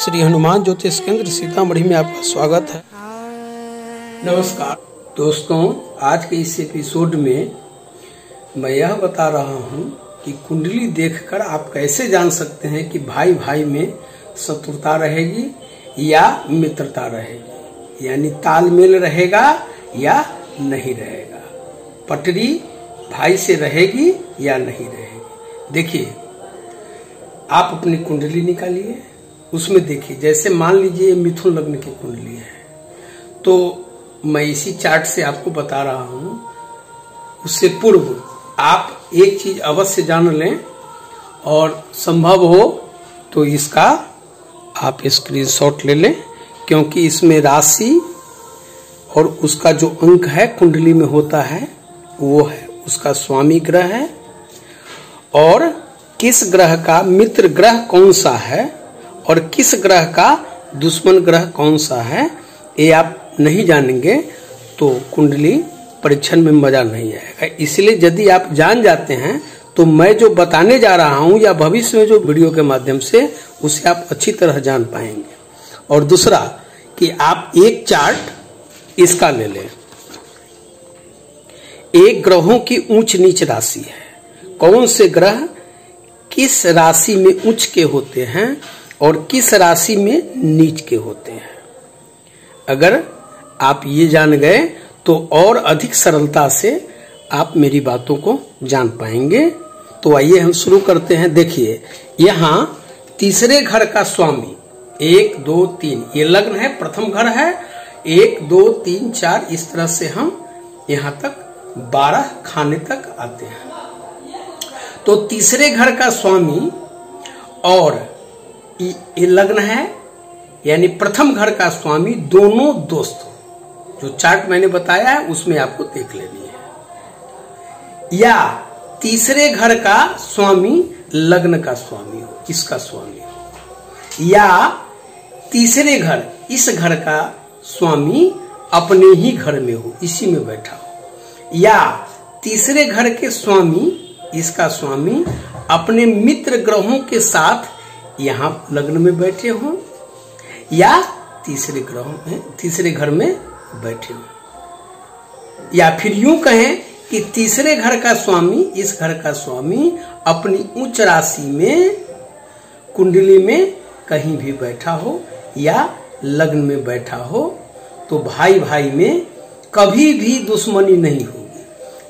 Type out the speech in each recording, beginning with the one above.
श्री हनुमान ज्योतिष केंद्र सीतामढ़ी में आपका स्वागत है। नमस्कार दोस्तों, आज के इस एपिसोड में मैं यह बता रहा हूं कि कुंडली देखकर आप कैसे जान सकते हैं कि भाई भाई में शत्रुता रहेगी या मित्रता रहेगी, यानी तालमेल रहेगा या नहीं रहेगा, पटरी भाई से रहेगी या नहीं रहेगी। देखिए, आप अपनी कुंडली निकालिए, उसमें देखिए, जैसे मान लीजिए मिथुन लग्न की कुंडली है, तो मैं इसी चार्ट से आपको बता रहा हूं। उससे पूर्व आप एक चीज अवश्य जान लें और संभव हो तो इसका आप स्क्रीनशॉट ले लें, क्योंकि इसमें राशि और उसका जो अंक है कुंडली में होता है वो है उसका स्वामी ग्रह है, और किस ग्रह का मित्र ग्रह कौन सा है और किस ग्रह का दुश्मन ग्रह कौन सा है, ये आप नहीं जानेंगे तो कुंडली परीक्षण में मजा नहीं आएगा। इसलिए यदि आप जान जाते हैं तो मैं जो बताने जा रहा हूं या भविष्य में जो वीडियो के माध्यम से उसे आप अच्छी तरह जान पाएंगे। और दूसरा कि आप एक चार्ट इसका ले लें। एक ग्रहों की ऊंच नीच राशि है, कौन से ग्रह किस राशि में उच्च के होते हैं और किस राशि में नीच के होते हैं। अगर आप ये जान गए तो और अधिक सरलता से आप मेरी बातों को जान पाएंगे। तो आइए हम शुरू करते हैं। देखिए, यहाँ तीसरे घर का स्वामी 1 2 3 ये लग्न है, प्रथम घर है। 1 2 3 4 इस तरह से हम यहाँ तक 12 खाने तक आते हैं। तो तीसरे घर का स्वामी और ये लग्न है, यानी प्रथम घर का स्वामी, दोनों दोस्त जो चार्ट मैंने बताया है उसमें आपको देख लेनी है। या तीसरे घर का स्वामी लग्न का स्वामी हो, इसका स्वामी हो, या तीसरे घर इस घर का स्वामी अपने ही घर में हो, इसी में बैठा हो, या तीसरे घर के स्वामी इसका स्वामी अपने मित्र ग्रहों के साथ यहाँ लग्न में बैठे हों या तीसरे घर में बैठे हों। या फिर यूं कहें कि तीसरे घर का स्वामी इस घर का स्वामी अपनी उच्च राशि में कुंडली में कहीं भी बैठा हो या लग्न में बैठा हो, तो भाई भाई में कभी भी दुश्मनी नहीं होगी,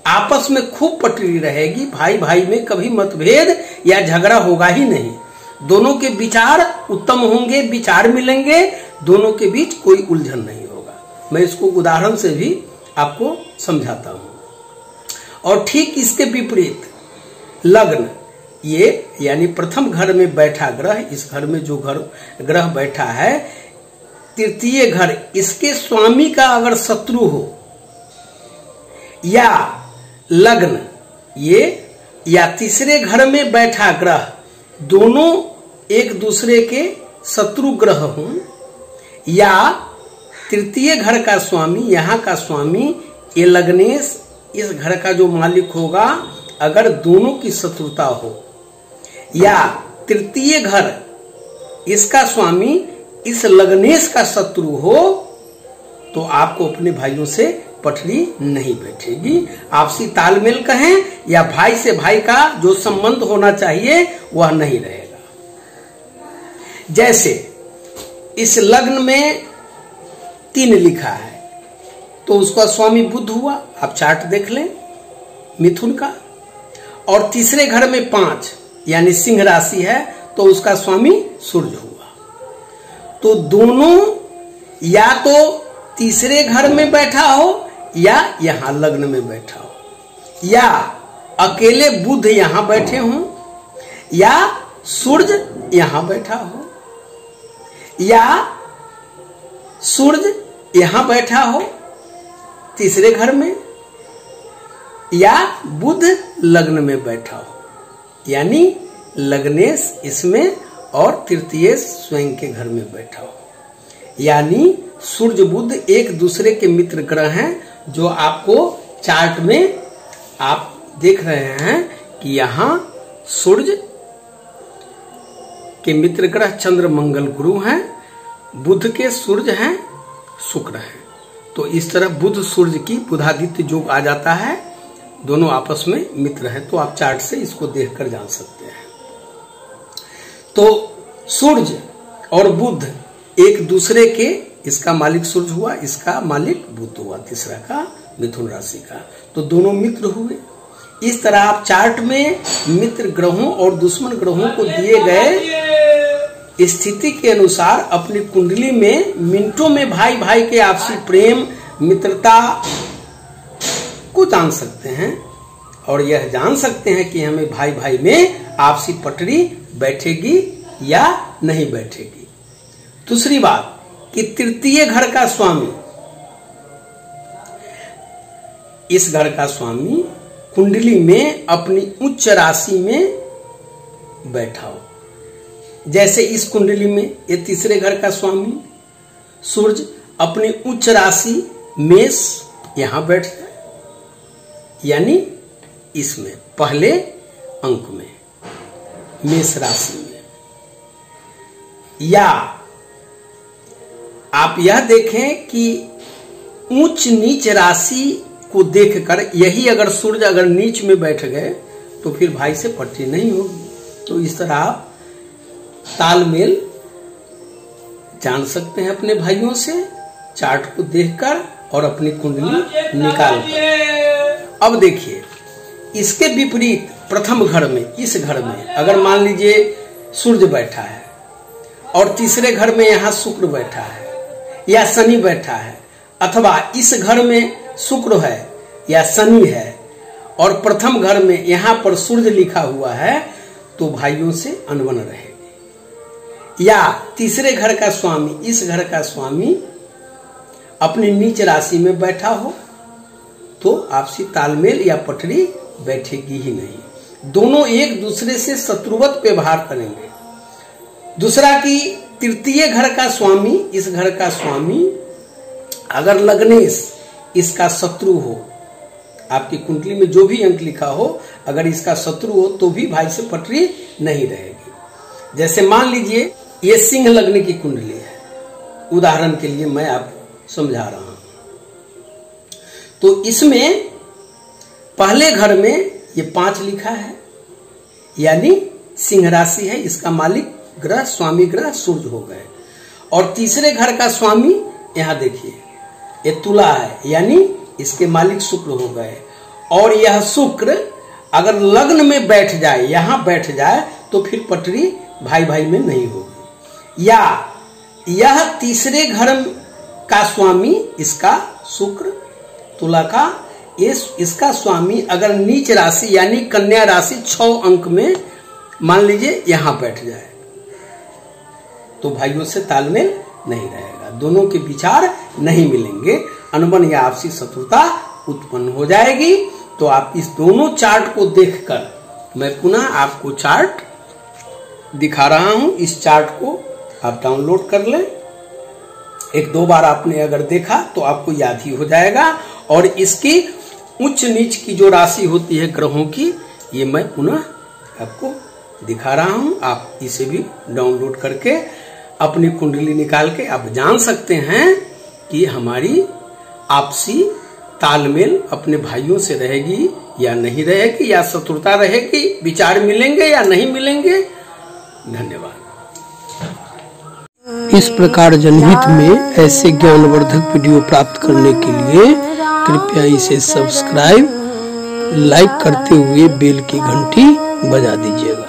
आपस में खूब पटरी रहेगी। भाई भाई में कभी मतभेद या झगड़ा होगा ही नहीं, दोनों के विचार उत्तम होंगे, विचार मिलेंगे, दोनों के बीच कोई उलझन नहीं होगा। मैं इसको उदाहरण से भी आपको समझाता हूं। और ठीक इसके विपरीत लग्न, ये यानी प्रथम घर में बैठा ग्रह, इस घर में जो ग्रह बैठा है, तृतीय घर, इसके स्वामी का अगर शत्रु हो, या लग्न ये या तीसरे घर में बैठा ग्रह दोनों एक दूसरे के शत्रु ग्रह हों, या तृतीय घर का स्वामी, यहाँ का स्वामी ये लग्नेश इस घर का जो मालिक होगा, अगर दोनों की शत्रुता हो, या तृतीय घर इसका स्वामी इस लग्नेश का शत्रु हो, तो आपको अपने भाइयों से पटरी नहीं बैठेगी। आपसी तालमेल कहें या भाई से भाई का जो संबंध होना चाहिए वह नहीं रहेगा। जैसे इस लग्न में 3 लिखा है तो उसका स्वामी बुध हुआ, आप चार्ट देख लें मिथुन का। और तीसरे घर में 5 यानी सिंह राशि है तो उसका स्वामी सूर्य हुआ। तो दोनों या तो तीसरे घर में बैठा हो या यहां लग्न में बैठा हो, या अकेले बुध यहां बैठे हों, या सूर्य यहां बैठा हो, या सूर्य यहां बैठा हो तीसरे घर में, या बुध लग्न में बैठा हो, यानी लग्नेश इसमें और तृतीय स्वयं के घर में बैठा हो। यानी सूर्य बुध एक दूसरे के मित्र ग्रह हैं, जो आपको चार्ट में आप देख रहे हैं कि यहाँ सूर्य के मित्र ग्रह चंद्र मंगल गुरु हैं, बुध के सूर्य हैं, शुक्र हैं। तो इस तरह बुध सूर्य की बुधादित्य योग आ जाता है, दोनों आपस में मित्र हैं। तो आप चार्ट से इसको देखकर जान सकते हैं। तो सूर्य और बुध एक दूसरे के, इसका मालिक सूर्य हुआ, इसका मालिक बुध हुआ, तीसरा का मिथुन राशि का, तो दोनों मित्र हुए। इस तरह आप चार्ट में मित्र ग्रहों और दुश्मन ग्रहों को दिए गए स्थिति के अनुसार अपनी कुंडली में मिनटों में भाई भाई के आपसी प्रेम मित्रता को जान सकते हैं, और यह जान सकते हैं कि हमें भाई भाई में आपसी पटरी बैठेगी या नहीं बैठेगी। दूसरी बात कि तृतीय घर का स्वामी, इस घर का स्वामी कुंडली में अपनी उच्च राशि में बैठा हो। जैसे इस कुंडली में ये तीसरे घर का स्वामी सूर्य अपनी उच्च राशि मेष यहां बैठ जाए, यानी इसमें पहले अंक में मेष राशि में, या आप यह देखें कि उच्च नीच राशि को देखकर यही अगर सूर्य अगर नीच में बैठ गए तो फिर भाई से पटरी नहीं होगी। तो इस तरह आप तालमेल जान सकते हैं अपने भाइयों से चार्ट को देखकर और अपनी कुंडली निकालकर। अब देखिए इसके विपरीत प्रथम घर में, इस घर में अगर मान लीजिए सूर्य बैठा है और तीसरे घर में यहाँ शुक्र बैठा है या शनि बैठा है, अथवा इस घर में शुक्र है या शनि है और प्रथम घर में यहाँ पर सूर्य लिखा हुआ है, तो भाइयों से अनबन रहेगी। या तीसरे घर का स्वामी, इस घर का स्वामी अपनी नीच राशि में बैठा हो तो आपसी तालमेल या पटरी बैठेगी ही नहीं, दोनों एक दूसरे से शत्रुवत व्यवहार करेंगे। दूसरा कि तृतीय घर का स्वामी, इस घर का स्वामी अगर लग्नेश इसका शत्रु हो, आपकी कुंडली में जो भी अंक लिखा हो अगर इसका शत्रु हो तो भी भाई से पटरी नहीं रहेगी। जैसे मान लीजिए ये सिंह लग्न की कुंडली है, उदाहरण के लिए मैं आपको समझा रहा हूं। तो इसमें पहले घर में ये 5 लिखा है, यानी सिंह राशि है, इसका मालिक ग्रह स्वामी ग्रह सूर्य हो गए। और तीसरे घर का स्वामी यहां देखिए ये तुला है, यानी इसके मालिक शुक्र हो गए। और यह शुक्र अगर लग्न में बैठ जाए, यहां बैठ जाए तो फिर पटरी भाई भाई में नहीं होगी। या यह तीसरे घर का स्वामी, इसका शुक्र तुला का, इसका स्वामी अगर नीच राशि यानी कन्या राशि 6 अंक में मान लीजिए यहां बैठ जाए तो भाइयों से तालमेल नहीं रहेगा, दोनों के विचार नहीं मिलेंगे, अनबन या आपसी शत्रुता उत्पन्न हो जाएगी। तो आप इस दोनों चार्ट को देखकर, मैं पुनः आपको चार्ट दिखा रहा हूं, इस चार्ट को आप डाउनलोड कर लें। 1-2 बार आपने अगर देखा तो आपको याद ही हो जाएगा। और इसकी उच्च नीच की जो राशि होती है ग्रहों की, ये मैं पुनः आपको दिखा रहा हूं। आप इसे भी डाउनलोड करके अपनी कुंडली निकाल के आप जान सकते हैं कि हमारी आपसी तालमेल अपने भाइयों से रहेगी या नहीं रहेगी, या शत्रुता रहेगी, विचार मिलेंगे या नहीं मिलेंगे। धन्यवाद। इस प्रकार जनहित में ऐसे ज्ञानवर्धक वीडियो प्राप्त करने के लिए कृपया इसे सब्सक्राइब, लाइक करते हुए बेल की घंटी बजा दीजिएगा।